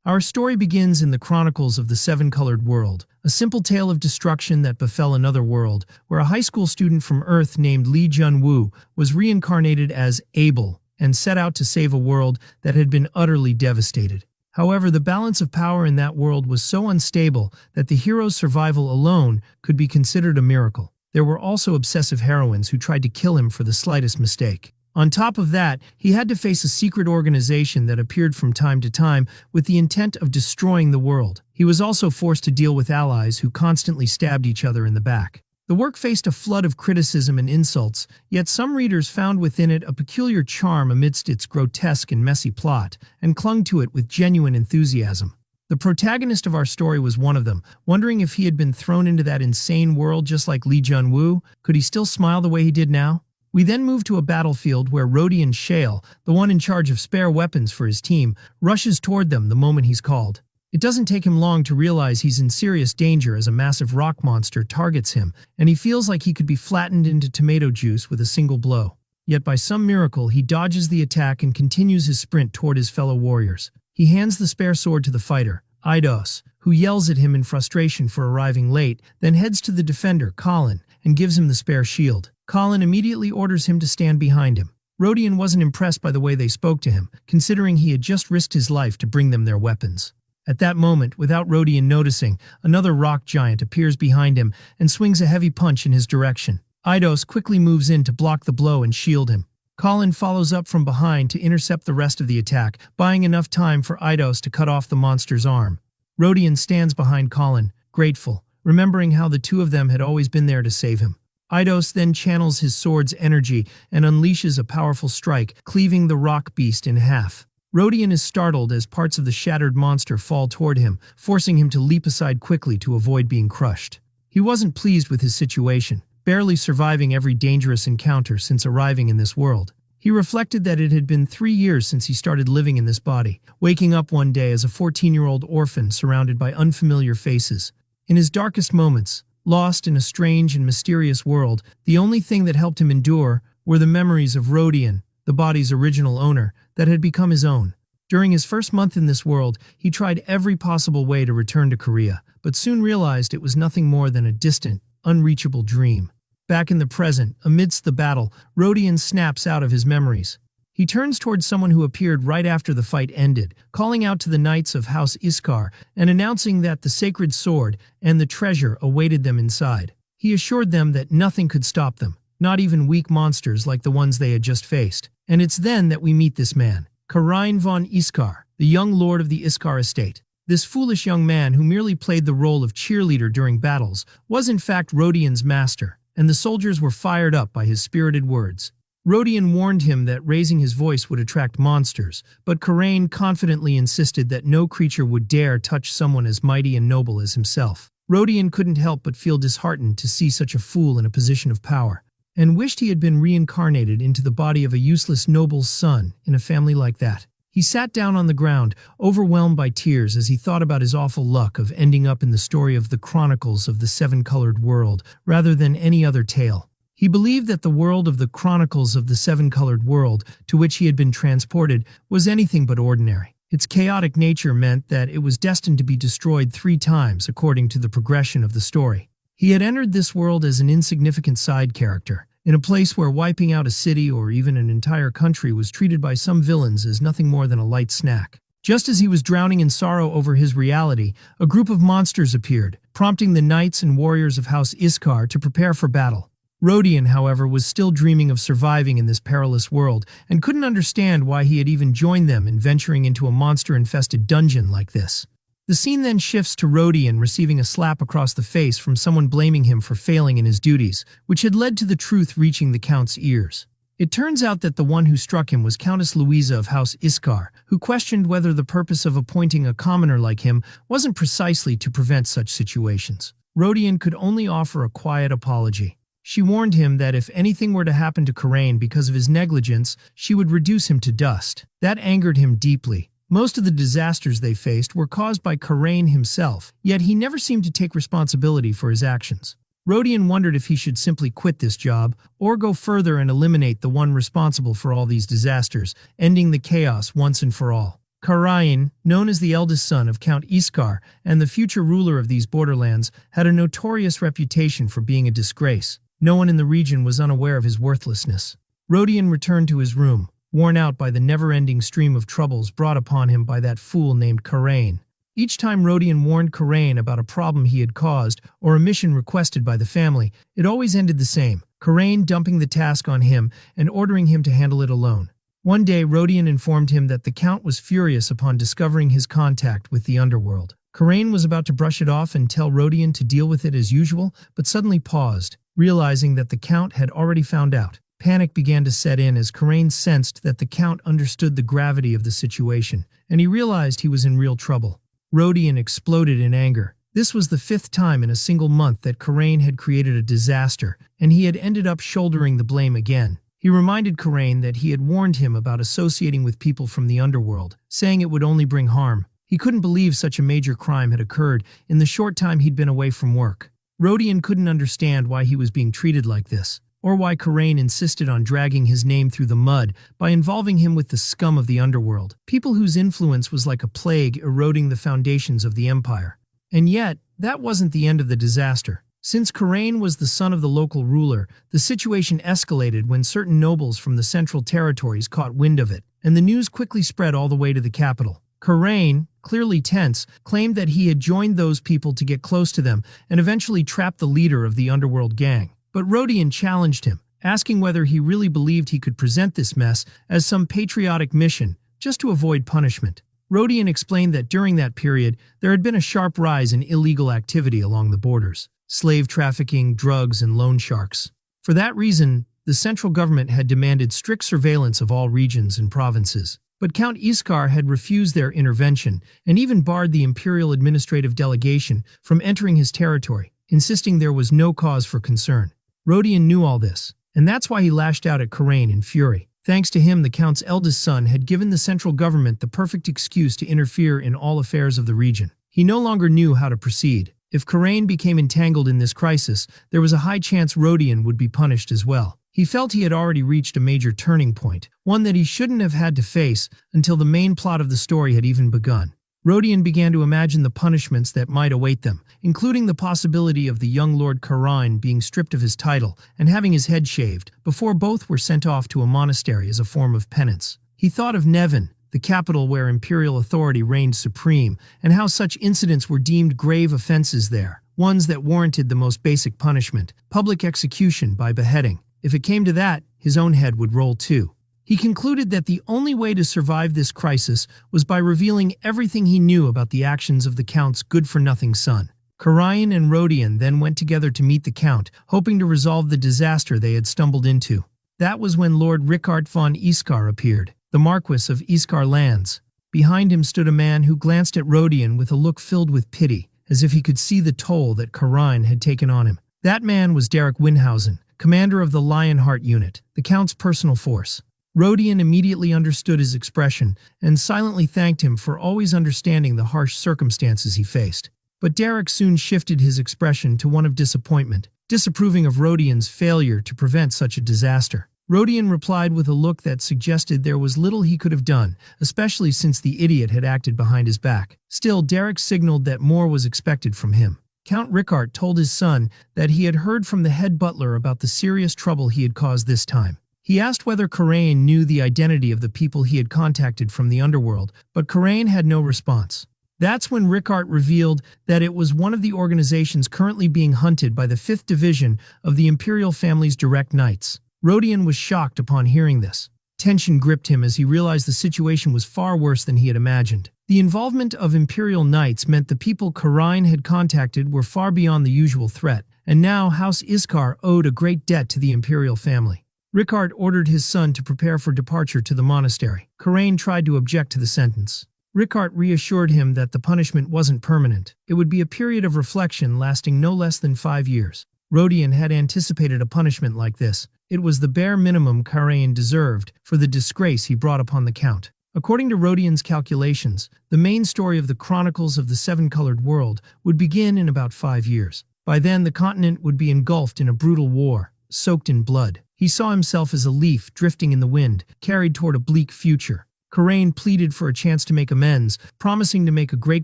Our story begins in the Chronicles of the Seven-Colored World, a simple tale of destruction that befell another world, where a high school student from Earth named Lee Jun-woo was reincarnated as Abel and set out to save a world that had been utterly devastated. However, the balance of power in that world was so unstable that the hero's survival alone could be considered a miracle. There were also obsessive heroines who tried to kill him for the slightest mistake. On top of that, he had to face a secret organization that appeared from time to time with the intent of destroying the world. He was also forced to deal with allies who constantly stabbed each other in the back. The work faced a flood of criticism and insults, yet some readers found within it a peculiar charm amidst its grotesque and messy plot, and clung to it with genuine enthusiasm. The protagonist of our story was one of them, wondering if he had been thrown into that insane world just like Lee Jun-woo. Could he still smile the way he did now? We then move to a battlefield where Rodion Shale, the one in charge of spare weapons for his team, rushes toward them the moment he's called. It doesn't take him long to realize he's in serious danger as a massive rock monster targets him, and he feels like he could be flattened into tomato juice with a single blow. Yet by some miracle, he dodges the attack and continues his sprint toward his fellow warriors. He hands the spare sword to the fighter, Eidos, who yells at him in frustration for arriving late, then heads to the defender, Colin, and gives him the spare shield. Colin immediately orders him to stand behind him. Rodion wasn't impressed by the way they spoke to him, considering he had just risked his life to bring them their weapons. At that moment, without Rodion noticing, another rock giant appears behind him and swings a heavy punch in his direction. Eidos quickly moves in to block the blow and shield him. Colin follows up from behind to intercept the rest of the attack, buying enough time for Eidos to cut off the monster's arm. Rodion stands behind Colin, grateful, remembering how the two of them had always been there to save him. Eidos then channels his sword's energy and unleashes a powerful strike, cleaving the rock beast in half. Rodion is startled as parts of the shattered monster fall toward him, forcing him to leap aside quickly to avoid being crushed. He wasn't pleased with his situation, barely surviving every dangerous encounter since arriving in this world. He reflected that it had been 3 years since he started living in this body, waking up one day as a 14-year-old orphan surrounded by unfamiliar faces. In his darkest moments, lost in a strange and mysterious world, the only thing that helped him endure were the memories of Rodion, the body's original owner, that had become his own. During his first month in this world, he tried every possible way to return to Korea, but soon realized it was nothing more than a distant, unreachable dream. Back in the present, amidst the battle, Rodion snaps out of his memories. He turns towards someone who appeared right after the fight ended, calling out to the knights of House Iskar and announcing that the sacred sword and the treasure awaited them inside. He assured them that nothing could stop them, not even weak monsters like the ones they had just faced. And it's then that we meet this man, Karain von Iskar, the young lord of the Iskar estate. This foolish young man who merely played the role of cheerleader during battles was in fact Rodion's master, and the soldiers were fired up by his spirited words. Rodion warned him that raising his voice would attract monsters, but Karain confidently insisted that no creature would dare touch someone as mighty and noble as himself. Rodion couldn't help but feel disheartened to see such a fool in a position of power, and wished he had been reincarnated into the body of a useless noble's son in a family like that. He sat down on the ground, overwhelmed by tears as he thought about his awful luck of ending up in the story of the Chronicles of the Seven-Colored World rather than any other tale. He believed that the world of the Chronicles of the Seven-Colored World, to which he had been transported, was anything but ordinary. Its chaotic nature meant that it was destined to be destroyed 3 times according to the progression of the story. He had entered this world as an insignificant side character, in a place where wiping out a city or even an entire country was treated by some villains as nothing more than a light snack. Just as he was drowning in sorrow over his reality, a group of monsters appeared, prompting the knights and warriors of House Iskar to prepare for battle. Rodion, however, was still dreaming of surviving in this perilous world and couldn't understand why he had even joined them in venturing into a monster-infested dungeon like this. The scene then shifts to Rodion receiving a slap across the face from someone blaming him for failing in his duties, which had led to the truth reaching the Count's ears. It turns out that the one who struck him was Countess Louisa of House Iskar, who questioned whether the purpose of appointing a commoner like him wasn't precisely to prevent such situations. Rodion could only offer a quiet apology. She warned him that if anything were to happen to Karain because of his negligence, she would reduce him to dust. That angered him deeply. Most of the disasters they faced were caused by Karain himself, yet he never seemed to take responsibility for his actions. Rodion wondered if he should simply quit this job, or go further and eliminate the one responsible for all these disasters, ending the chaos once and for all. Karayan, known as the eldest son of Count Iskar and the future ruler of these borderlands, had a notorious reputation for being a disgrace. No one in the region was unaware of his worthlessness. Rodion returned to his room, worn out by the never-ending stream of troubles brought upon him by that fool named Karayan. Each time Rodion warned Karayan about a problem he had caused or a mission requested by the family, it always ended the same, Karayan dumping the task on him and ordering him to handle it alone. One day, Rodion informed him that the Count was furious upon discovering his contact with the underworld. Karayan was about to brush it off and tell Rodion to deal with it as usual, but suddenly paused, realizing that the Count had already found out. Panic began to set in as Karayan sensed that the Count understood the gravity of the situation, and he realized he was in real trouble. Rodion exploded in anger. This was the 5th time in a single month that Karayan had created a disaster, and he had ended up shouldering the blame again. He reminded Karayan that he had warned him about associating with people from the underworld, saying it would only bring harm. He couldn't believe such a major crime had occurred in the short time he'd been away from work. Rodion couldn't understand why he was being treated like this, or why Karayan insisted on dragging his name through the mud by involving him with the scum of the underworld, people whose influence was like a plague eroding the foundations of the empire. And yet, that wasn't the end of the disaster. Since Karayan was the son of the local ruler, the situation escalated when certain nobles from the central territories caught wind of it, and the news quickly spread all the way to the capital. Karayan, clearly tense, claimed that he had joined those people to get close to them and eventually trap the leader of the underworld gang. But Rodion challenged him, asking whether he really believed he could present this mess as some patriotic mission, just to avoid punishment. Rodion explained that during that period, there had been a sharp rise in illegal activity along the borders. Slave trafficking, drugs, and loan sharks. For that reason, the central government had demanded strict surveillance of all regions and provinces. But Count Iskar had refused their intervention and even barred the imperial administrative delegation from entering his territory, insisting there was no cause for concern. Rodion knew all this, and that's why he lashed out at Karayan in fury. Thanks to him, the Count's eldest son had given the central government the perfect excuse to interfere in all affairs of the region. He no longer knew how to proceed. If Karayan became entangled in this crisis, there was a high chance Rodion would be punished as well. He felt he had already reached a major turning point, one that he shouldn't have had to face until the main plot of the story had even begun. Rodion began to imagine the punishments that might await them, including the possibility of the young Lord Karayan being stripped of his title and having his head shaved, before both were sent off to a monastery as a form of penance. He thought of Nevin, the capital where imperial authority reigned supreme, and how such incidents were deemed grave offenses there, ones that warranted the most basic punishment, public execution by beheading. If it came to that, his own head would roll too. He concluded that the only way to survive this crisis was by revealing everything he knew about the actions of the Count's good-for-nothing son. Karayan and Rodion then went together to meet the Count, hoping to resolve the disaster they had stumbled into. That was when Lord Richard von Iskar appeared, the Marquis of Iskar lands. Behind him stood a man who glanced at Rodion with a look filled with pity, as if he could see the toll that Karayan had taken on him. That man was Derek Winhausen, commander of the Lionheart unit, the Count's personal force. Rodion immediately understood his expression and silently thanked him for always understanding the harsh circumstances he faced. But Derek soon shifted his expression to one of disappointment, disapproving of Rodion's failure to prevent such a disaster. Rodion replied with a look that suggested there was little he could have done, especially since the idiot had acted behind his back. Still, Derek signaled that more was expected from him. Count Richard told his son that he had heard from the head butler about the serious trouble he had caused this time. He asked whether Karayan knew the identity of the people he had contacted from the underworld, but Karayan had no response. That's when Richard revealed that it was one of the organizations currently being hunted by the 5th Division of the Imperial family's direct knights. Rodion was shocked upon hearing this. Tension gripped him as he realized the situation was far worse than he had imagined. The involvement of Imperial Knights meant the people Karayan had contacted were far beyond the usual threat, and now House Iskar owed a great debt to the Imperial family. Richard ordered his son to prepare for departure to the monastery. Karayan tried to object to the sentence. Richard reassured him that the punishment wasn't permanent. It would be a period of reflection lasting no less than 5 years. Rodion had anticipated a punishment like this. It was the bare minimum Karayan deserved for the disgrace he brought upon the Count. According to Rodion's calculations, the main story of the Chronicles of the Seven-Colored World would begin in about 5 years. By then, the continent would be engulfed in a brutal war, soaked in blood. He saw himself as a leaf drifting in the wind, carried toward a bleak future. Karain pleaded for a chance to make amends, promising to make a great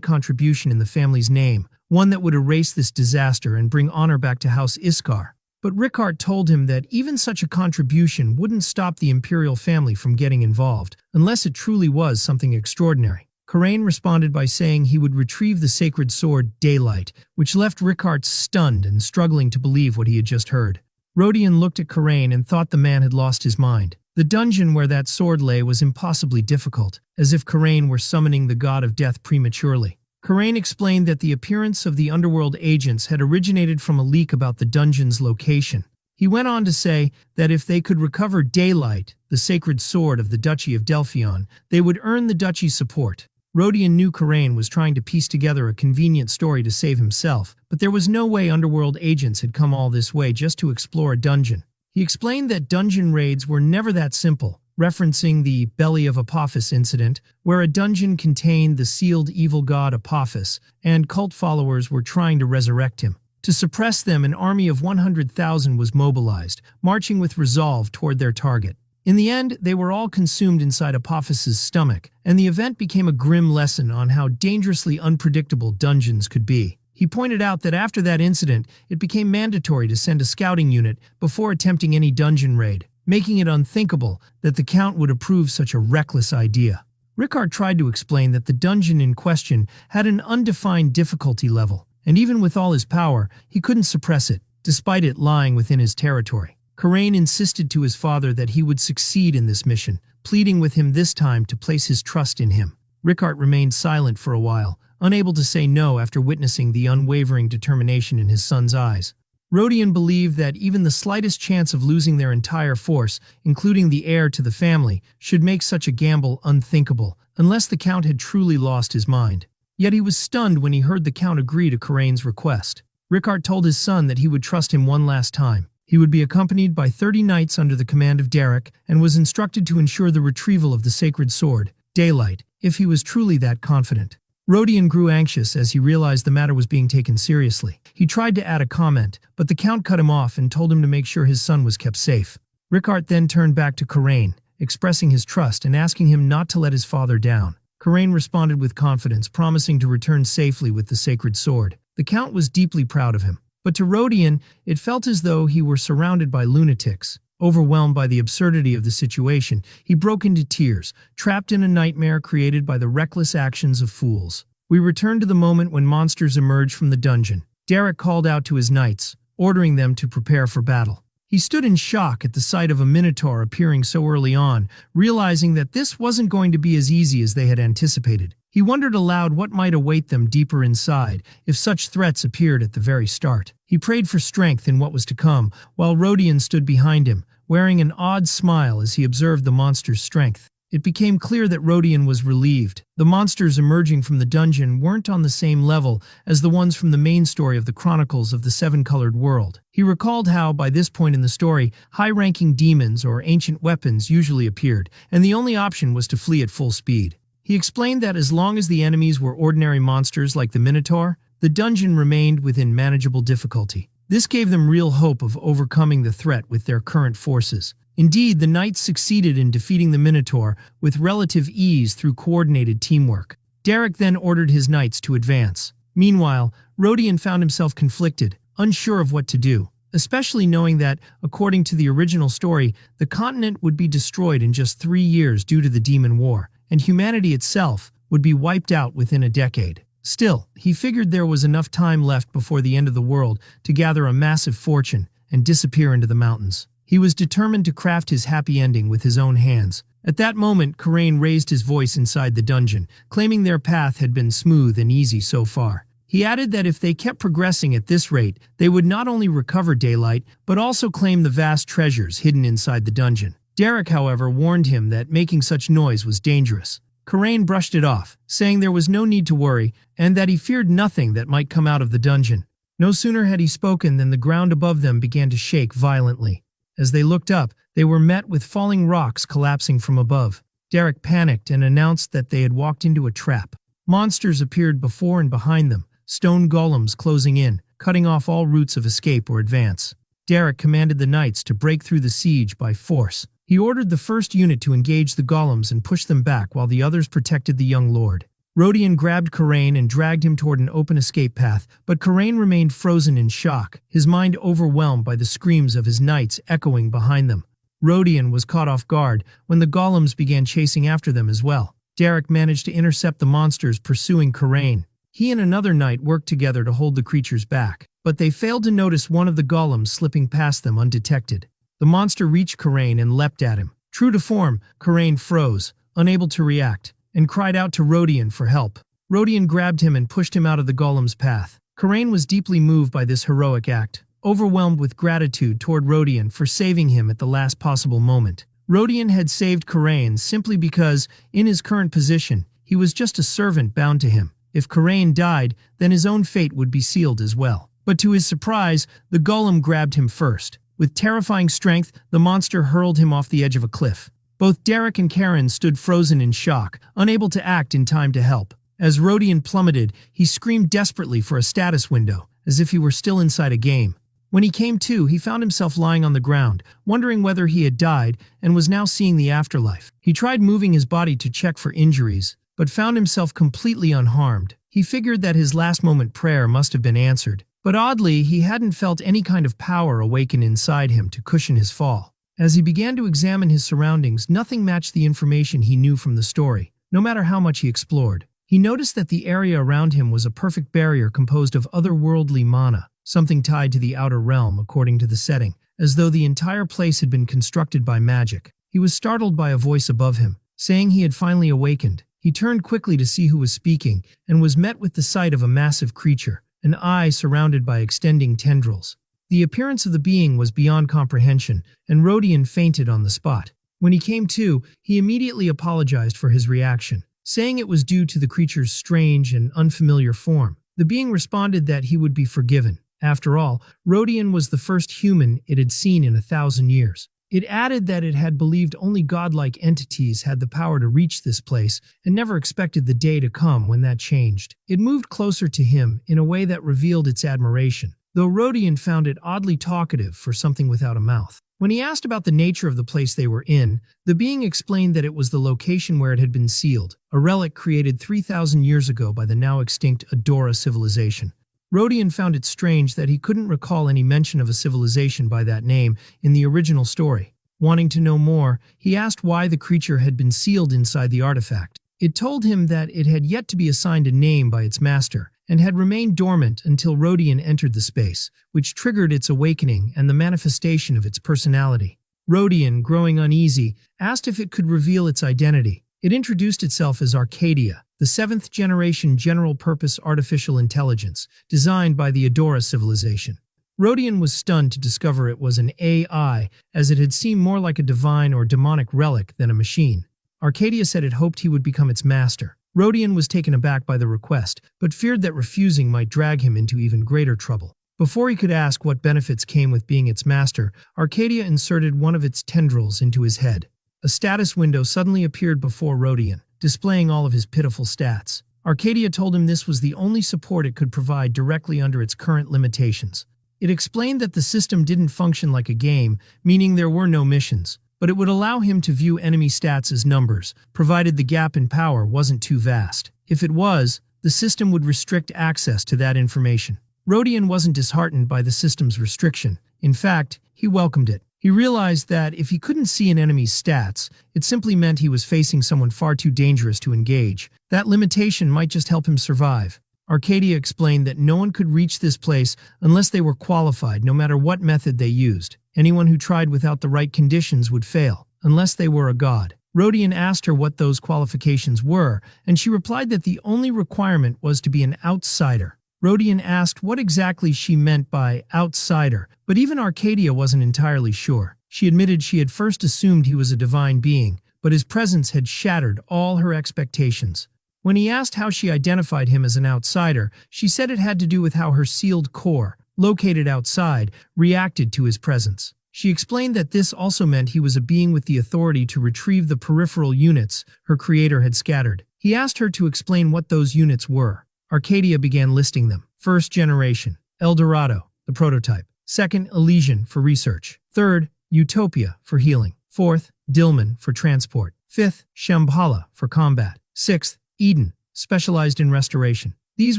contribution in the family's name, one that would erase this disaster and bring honor back to House Iskar. But Rickard told him that even such a contribution wouldn't stop the imperial family from getting involved, unless it truly was something extraordinary. Karain responded by saying he would retrieve the sacred sword, Daylight, which left Rickard stunned and struggling to believe what he had just heard. Rodion looked at Karain and thought the man had lost his mind. The dungeon where that sword lay was impossibly difficult, as if Karain were summoning the god of death prematurely. Karain explained that the appearance of the underworld agents had originated from a leak about the dungeon's location. He went on to say that if they could recover Daylight, the sacred sword of the Duchy of Delphion, they would earn the duchy's support. Rodion knew Karain was trying to piece together a convenient story to save himself, but there was no way underworld agents had come all this way just to explore a dungeon. He explained that dungeon raids were never that simple, referencing the Belly of Apophis incident, where a dungeon contained the sealed evil god Apophis, and cult followers were trying to resurrect him. To suppress them, an army of 100,000 was mobilized, marching with resolve toward their target. In the end, they were all consumed inside Apophis's stomach, and the event became a grim lesson on how dangerously unpredictable dungeons could be. He pointed out that after that incident, it became mandatory to send a scouting unit before attempting any dungeon raid, making it unthinkable that the Count would approve such a reckless idea. Rickard tried to explain that the dungeon in question had an undefined difficulty level, and even with all his power, he couldn't suppress it, despite it lying within his territory. Karain insisted to his father that he would succeed in this mission, pleading with him this time to place his trust in him. Rickard remained silent for a while, unable to say no after witnessing the unwavering determination in his son's eyes. Rodion believed that even the slightest chance of losing their entire force, including the heir to the family, should make such a gamble unthinkable, unless the Count had truly lost his mind. Yet he was stunned when he heard the Count agree to Karain's request. Rickard told his son that he would trust him one last time. He would be accompanied by 30 knights under the command of Derek, and was instructed to ensure the retrieval of the sacred sword, Daylight, if he was truly that confident. Rodion grew anxious as he realized the matter was being taken seriously. He tried to add a comment, but the Count cut him off and told him to make sure his son was kept safe. Rickard then turned back to Karain, expressing his trust and asking him not to let his father down. Karain responded with confidence, promising to return safely with the sacred sword. The Count was deeply proud of him, but to Rodion, it felt as though he were surrounded by lunatics. Overwhelmed by the absurdity of the situation, he broke into tears, trapped in a nightmare created by the reckless actions of fools. We return to the moment when monsters emerged from the dungeon. Derek called out to his knights, ordering them to prepare for battle. He stood in shock at the sight of a minotaur appearing so early on, realizing that this wasn't going to be as easy as they had anticipated. He wondered aloud what might await them deeper inside if such threats appeared at the very start. He prayed for strength in what was to come, while Rodion stood behind him, wearing an odd smile as he observed the monster's strength. It became clear that Rodion was relieved. The monsters emerging from the dungeon weren't on the same level as the ones from the main story of the Chronicles of the Seven-Colored World. He recalled how, by this point in the story, high-ranking demons or ancient weapons usually appeared, and the only option was to flee at full speed. He explained that as long as the enemies were ordinary monsters like the Minotaur, the dungeon remained within manageable difficulty. This gave them real hope of overcoming the threat with their current forces. Indeed, the knights succeeded in defeating the Minotaur with relative ease through coordinated teamwork. Derek then ordered his knights to advance. Meanwhile, Rodion found himself conflicted, unsure of what to do, especially knowing that, according to the original story, the continent would be destroyed in just 3 years due to the Demon War, and humanity itself would be wiped out within a decade. Still, he figured there was enough time left before the end of the world to gather a massive fortune and disappear into the mountains. He was determined to craft his happy ending with his own hands. At that moment, Karain raised his voice inside the dungeon, claiming their path had been smooth and easy so far. He added that if they kept progressing at this rate, they would not only recover Daylight, but also claim the vast treasures hidden inside the dungeon. Derek, however, warned him that making such noise was dangerous. Karain brushed it off, saying there was no need to worry, and that he feared nothing that might come out of the dungeon. No sooner had he spoken than the ground above them began to shake violently. As they looked up, they were met with falling rocks collapsing from above. Derek panicked and announced that they had walked into a trap. Monsters appeared before and behind them, stone golems closing in, cutting off all routes of escape or advance. Derek commanded the knights to break through the siege by force. He ordered the first unit to engage the golems and push them back while the others protected the young lord. Rodion grabbed Karain and dragged him toward an open escape path, but Karain remained frozen in shock, his mind overwhelmed by the screams of his knights echoing behind them. Rodion was caught off guard when the golems began chasing after them as well. Derek managed to intercept the monsters pursuing Karain. He and another knight worked together to hold the creatures back, but they failed to notice one of the golems slipping past them undetected. The monster reached Karain and leapt at him. True to form, Karain froze, unable to react, and cried out to Rodion for help. Rodion grabbed him and pushed him out of the golem's path. Karain was deeply moved by this heroic act, overwhelmed with gratitude toward Rodion for saving him at the last possible moment. Rodion had saved Karain simply because, in his current position, he was just a servant bound to him. If Karain died, then his own fate would be sealed as well. But to his surprise, the golem grabbed him first. With terrifying strength, the monster hurled him off the edge of a cliff. Both Derek and Karen stood frozen in shock, unable to act in time to help. As Rodion plummeted, he screamed desperately for a status window, as if he were still inside a game. When he came to, he found himself lying on the ground, wondering whether he had died and was now seeing the afterlife. He tried moving his body to check for injuries, but found himself completely unharmed. He figured that his last-moment prayer must have been answered. But oddly, he hadn't felt any kind of power awaken inside him to cushion his fall. As he began to examine his surroundings, nothing matched the information he knew from the story, no matter how much he explored. He noticed that the area around him was a perfect barrier composed of otherworldly mana, something tied to the outer realm according to the setting, as though the entire place had been constructed by magic. He was startled by a voice above him, saying he had finally awakened. He turned quickly to see who was speaking, and was met with the sight of a massive creature, an eye surrounded by extending tendrils. The appearance of the being was beyond comprehension, and Rodion fainted on the spot. When he came to, he immediately apologized for his reaction, saying it was due to the creature's strange and unfamiliar form. The being responded that he would be forgiven. After all, Rodion was the first human it had seen in 1,000 years. It added that it had believed only godlike entities had the power to reach this place and never expected the day to come when that changed. It moved closer to him in a way that revealed its admiration, though Rodion found it oddly talkative for something without a mouth. When he asked about the nature of the place they were in, the being explained that it was the location where it had been sealed, a relic created 3,000 years ago by the now extinct Adora civilization. Rodion found it strange that he couldn't recall any mention of a civilization by that name in the original story. Wanting to know more, he asked why the creature had been sealed inside the artifact. It told him that it had yet to be assigned a name by its master, and had remained dormant until Rodion entered the space, which triggered its awakening and the manifestation of its personality. Rodion, growing uneasy, asked if it could reveal its identity. It introduced itself as Arcadia, the 7th-generation general-purpose artificial intelligence, designed by the Adora civilization. Rodion was stunned to discover it was an AI, as it had seemed more like a divine or demonic relic than a machine. Arcadia said it hoped he would become its master. Rodion was taken aback by the request, but feared that refusing might drag him into even greater trouble. Before he could ask what benefits came with being its master, Arcadia inserted one of its tendrils into his head. A status window suddenly appeared before Rodion, displaying all of his pitiful stats. Arcadia told him this was the only support it could provide directly under its current limitations. It explained that the system didn't function like a game, meaning there were no missions, but it would allow him to view enemy stats as numbers, provided the gap in power wasn't too vast. If it was, the system would restrict access to that information. Rodion wasn't disheartened by the system's restriction. In fact, he welcomed it. He realized that if he couldn't see an enemy's stats, it simply meant he was facing someone far too dangerous to engage. That limitation might just help him survive. Arcadia explained that no one could reach this place unless they were qualified, no matter what method they used. Anyone who tried without the right conditions would fail, unless they were a god. Rodion asked her what those qualifications were, and she replied that the only requirement was to be an outsider. Rodion asked what exactly she meant by outsider, but even Arcadia wasn't entirely sure. She admitted she had first assumed he was a divine being, but his presence had shattered all her expectations. When he asked how she identified him as an outsider, she said it had to do with how her sealed core, located outside, reacted to his presence. She explained that this also meant he was a being with the authority to retrieve the peripheral units her creator had scattered. He asked her to explain what those units were. Arcadia began listing them. First generation, El Dorado, the prototype. Second, Elysian for research. Third, Utopia for healing. Fourth, Dilmun for transport. 5th, Shambhala for combat. 6th, Eden, specialized in restoration. These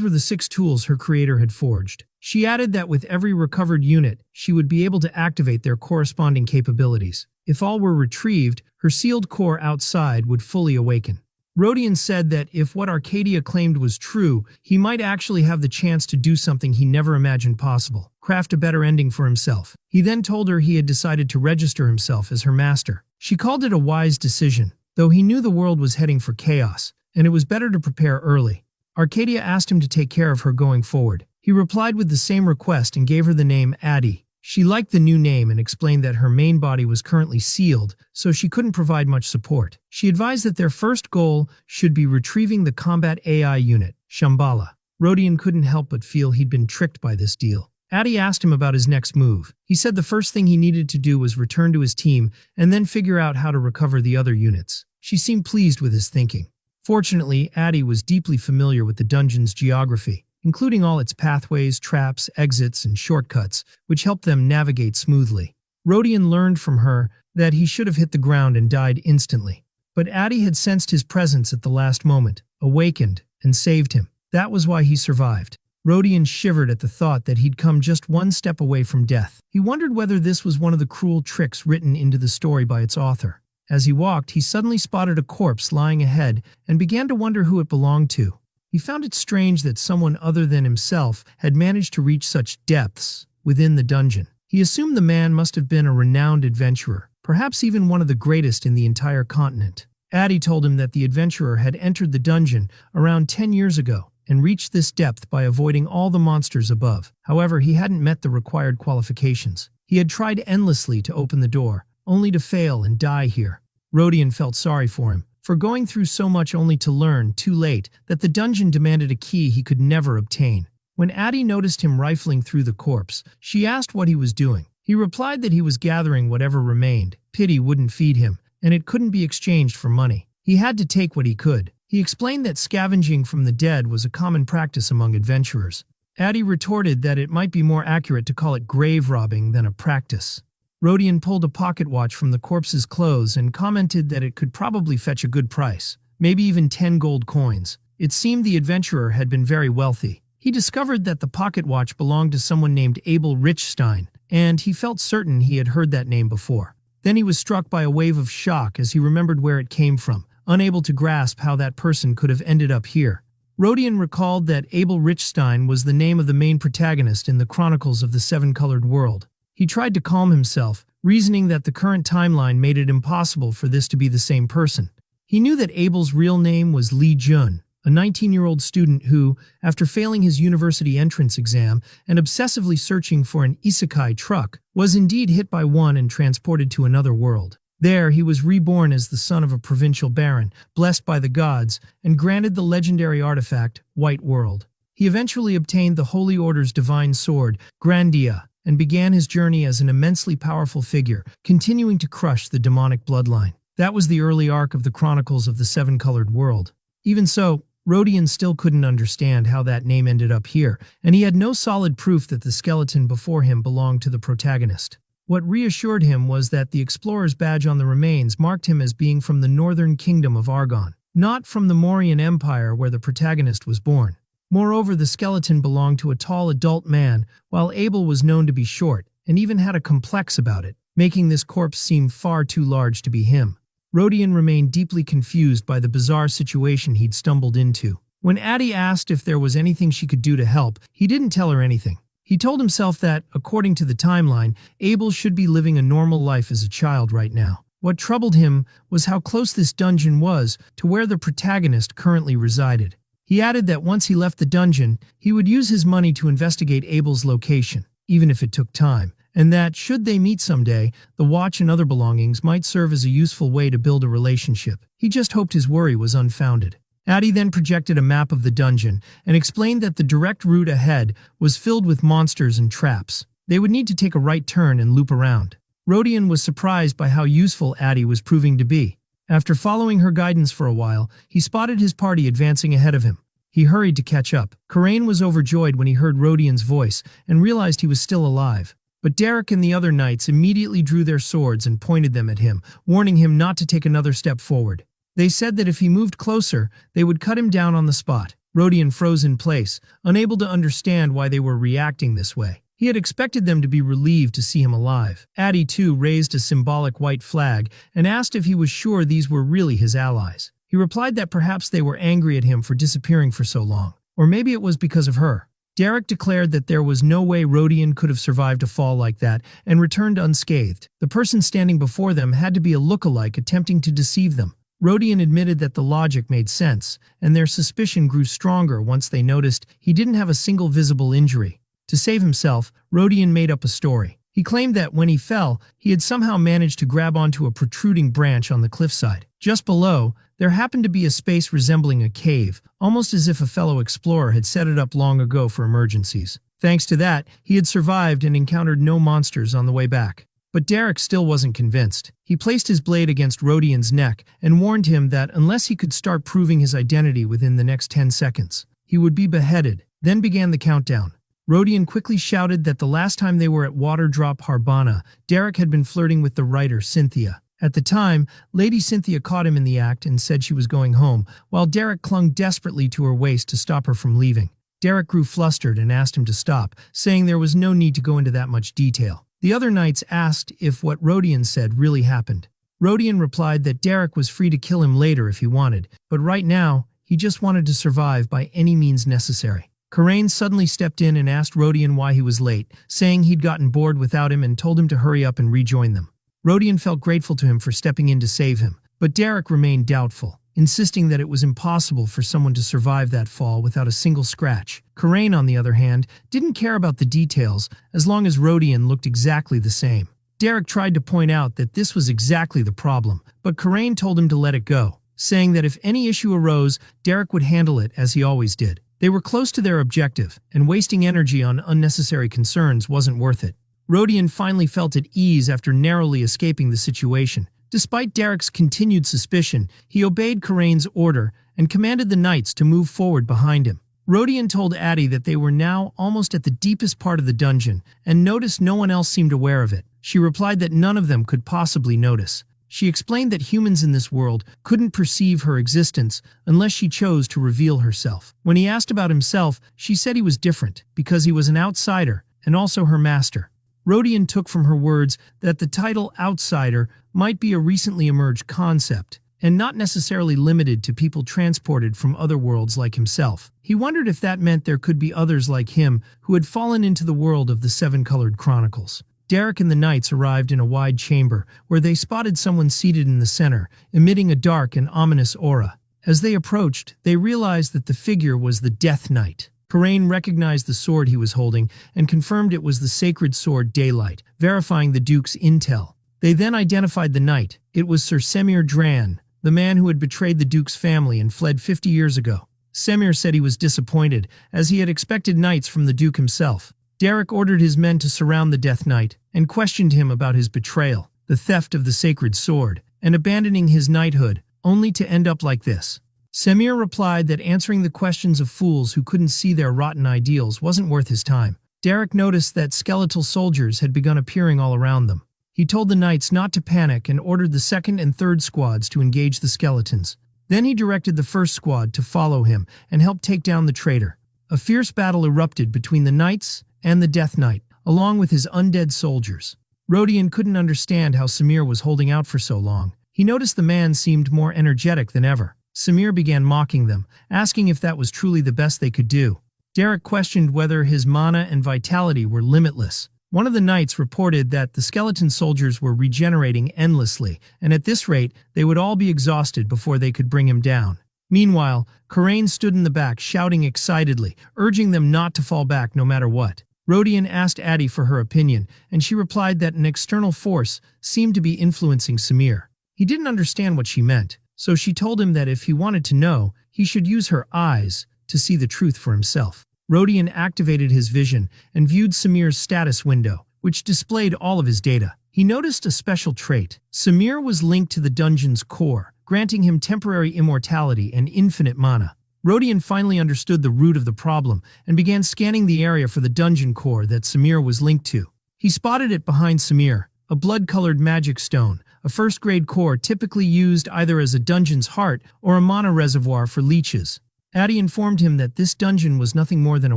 were the 6 tools her creator had forged. She added that with every recovered unit, she would be able to activate their corresponding capabilities. If all were retrieved, her sealed core outside would fully awaken. Rodion said that if what Arcadia claimed was true, he might actually have the chance to do something he never imagined possible, craft a better ending for himself. He then told her he had decided to register himself as her master. She called it a wise decision, though he knew the world was heading for chaos, and it was better to prepare early. Arcadia asked him to take care of her going forward. He replied with the same request and gave her the name Addie. She liked the new name and explained that her main body was currently sealed, so she couldn't provide much support. She advised that their first goal should be retrieving the combat AI unit, Shambhala. Rodion couldn't help but feel he'd been tricked by this deal. Addie asked him about his next move. He said the first thing he needed to do was return to his team and then figure out how to recover the other units. She seemed pleased with his thinking. Fortunately, Addie was deeply familiar with the dungeon's geography, including all its pathways, traps, exits, and shortcuts, which helped them navigate smoothly. Rodion learned from her that he should have hit the ground and died instantly. But Addie had sensed his presence at the last moment, awakened, and saved him. That was why he survived. Rodion shivered at the thought that he'd come just one step away from death. He wondered whether this was one of the cruel tricks written into the story by its author. As he walked, he suddenly spotted a corpse lying ahead and began to wonder who it belonged to. He found it strange that someone other than himself had managed to reach such depths within the dungeon. He assumed the man must have been a renowned adventurer, perhaps even one of the greatest in the entire continent. Addie told him that the adventurer had entered the dungeon around 10 years ago and reached this depth by avoiding all the monsters above. However, he hadn't met the required qualifications. He had tried endlessly to open the door, only to fail and die here. Rodion felt sorry for him, for going through so much only to learn, too late, that the dungeon demanded a key he could never obtain. When Addie noticed him rifling through the corpse, she asked what he was doing. He replied that he was gathering whatever remained. Pity wouldn't feed him, and it couldn't be exchanged for money. He had to take what he could. He explained that scavenging from the dead was a common practice among adventurers. Addie retorted that it might be more accurate to call it grave robbing than a practice. Rodion pulled a pocket watch from the corpse's clothes and commented that it could probably fetch a good price, maybe even 10 gold coins. It seemed the adventurer had been very wealthy. He discovered that the pocket watch belonged to someone named Abel Richstein, and he felt certain he had heard that name before. Then he was struck by a wave of shock as he remembered where it came from, unable to grasp how that person could have ended up here. Rodion recalled that Abel Richstein was the name of the main protagonist in the Chronicles of the Seven-Colored World. He tried to calm himself, reasoning that the current timeline made it impossible for this to be the same person. He knew that Abel's real name was Lee Jun, a 19-year-old student who, after failing his university entrance exam and obsessively searching for an isekai truck, was indeed hit by one and transported to another world. There, he was reborn as the son of a provincial baron, blessed by the gods, and granted the legendary artifact, White World. He eventually obtained the Holy Order's divine sword, Grandia, and began his journey as an immensely powerful figure, continuing to crush the demonic bloodline. That was the early arc of the Chronicles of the Seven-Colored World. Even so, Rodion still couldn't understand how that name ended up here, and he had no solid proof that the skeleton before him belonged to the protagonist. What reassured him was that the explorer's badge on the remains marked him as being from the northern kingdom of Argon, not from the Mauryan Empire where the protagonist was born. Moreover, the skeleton belonged to a tall adult man, while Abel was known to be short, and even had a complex about it, making this corpse seem far too large to be him. Rodion remained deeply confused by the bizarre situation he'd stumbled into. When Addie asked if there was anything she could do to help, he didn't tell her anything. He told himself that, according to the timeline, Abel should be living a normal life as a child right now. What troubled him was how close this dungeon was to where the protagonist currently resided. He added that once he left the dungeon, he would use his money to investigate Abel's location, even if it took time, and that, should they meet someday, the watch and other belongings might serve as a useful way to build a relationship. He just hoped his worry was unfounded. Addie then projected a map of the dungeon and explained that the direct route ahead was filled with monsters and traps. They would need to take a right turn and loop around. Rodion was surprised by how useful Addie was proving to be. After following her guidance for a while, he spotted his party advancing ahead of him. He hurried to catch up. Karain was overjoyed when he heard Rodion's voice and realized he was still alive. But Derek and the other knights immediately drew their swords and pointed them at him, warning him not to take another step forward. They said that if he moved closer, they would cut him down on the spot. Rodion froze in place, unable to understand why they were reacting this way. He had expected them to be relieved to see him alive. Addy, too, raised a symbolic white flag and asked if he was sure these were really his allies. He replied that perhaps they were angry at him for disappearing for so long, or maybe it was because of her. Derek declared that there was no way Rodion could have survived a fall like that and returned unscathed. The person standing before them had to be a look-alike attempting to deceive them. Rodion admitted that the logic made sense, and their suspicion grew stronger once they noticed he didn't have a single visible injury. To save himself, Rodion made up a story. He claimed that when he fell, he had somehow managed to grab onto a protruding branch on the cliffside. Just below, there happened to be a space resembling a cave, almost as if a fellow explorer had set it up long ago for emergencies. Thanks to that, he had survived and encountered no monsters on the way back. But Derek still wasn't convinced. He placed his blade against Rodion's neck and warned him that unless he could start proving his identity within the next 10 seconds, he would be beheaded. Then began the countdown. Rodion quickly shouted that the last time they were at Waterdrop Harbana, Derek had been flirting with the writer Cynthia. At the time, Lady Cynthia caught him in the act and said she was going home, while Derek clung desperately to her waist to stop her from leaving. Derek grew flustered and asked him to stop, saying there was no need to go into that much detail. The other knights asked if what Rodion said really happened. Rodion replied that Derek was free to kill him later if he wanted, but right now, he just wanted to survive by any means necessary. Karain suddenly stepped in and asked Rodion why he was late, saying he'd gotten bored without him and told him to hurry up and rejoin them. Rodion felt grateful to him for stepping in to save him, but Derek remained doubtful, insisting that it was impossible for someone to survive that fall without a single scratch. Karain, on the other hand, didn't care about the details as long as Rodion looked exactly the same. Derek tried to point out that this was exactly the problem, but Karain told him to let it go, saying that if any issue arose, Derek would handle it as he always did. They were close to their objective, and wasting energy on unnecessary concerns wasn't worth it. Rodion finally felt at ease after narrowly escaping the situation. Despite Derek's continued suspicion, he obeyed Karain's order and commanded the knights to move forward behind him. Rodion told Addy that they were now almost at the deepest part of the dungeon and noticed no one else seemed aware of it. She replied that none of them could possibly notice. She explained that humans in this world couldn't perceive her existence unless she chose to reveal herself. When he asked about himself, she said he was different because he was an outsider and also her master. Rodion took from her words that the title outsider might be a recently emerged concept and not necessarily limited to people transported from other worlds like himself. He wondered if that meant there could be others like him who had fallen into the world of the Seven-Colored Chronicles. Derek and the knights arrived in a wide chamber where they spotted someone seated in the center, emitting a dark and ominous aura. As they approached, they realized that the figure was the Death Knight. Karain recognized the sword he was holding and confirmed it was the sacred sword Daylight, verifying the Duke's intel. They then identified the knight. It was Sir Semir Dran, the man who had betrayed the Duke's family and fled 50 years ago. Semir said he was disappointed, as he had expected knights from the Duke himself. Derek ordered his men to surround the Death Knight and questioned him about his betrayal, the theft of the sacred sword, and abandoning his knighthood, only to end up like this. Semir replied that answering the questions of fools who couldn't see their rotten ideals wasn't worth his time. Derek noticed that skeletal soldiers had begun appearing all around them. He told the knights not to panic and ordered the second and third squads to engage the skeletons. Then he directed the first squad to follow him and help take down the traitor. A fierce battle erupted between the knights and the Death Knight, along with his undead soldiers. Rodion couldn't understand how Semir was holding out for so long. He noticed the man seemed more energetic than ever. Semir began mocking them, asking if that was truly the best they could do. Derek questioned whether his mana and vitality were limitless. One of the knights reported that the skeleton soldiers were regenerating endlessly, and at this rate, they would all be exhausted before they could bring him down. Meanwhile, Karain stood in the back shouting excitedly, urging them not to fall back no matter what. Rodion asked Addy for her opinion, and she replied that an external force seemed to be influencing Semir. He didn't understand what she meant, so she told him that if he wanted to know, he should use her eyes to see the truth for himself. Rodion activated his vision and viewed Semir's status window, which displayed all of his data. He noticed a special trait. Semir was linked to the dungeon's core, granting him temporary immortality and infinite mana. Rodion finally understood the root of the problem and began scanning the area for the dungeon core that Semir was linked to. He spotted it behind Samir, a blood-colored magic stone, a first-grade core typically used either as a dungeon's heart or a mana reservoir for leeches. Addy informed him that this dungeon was nothing more than a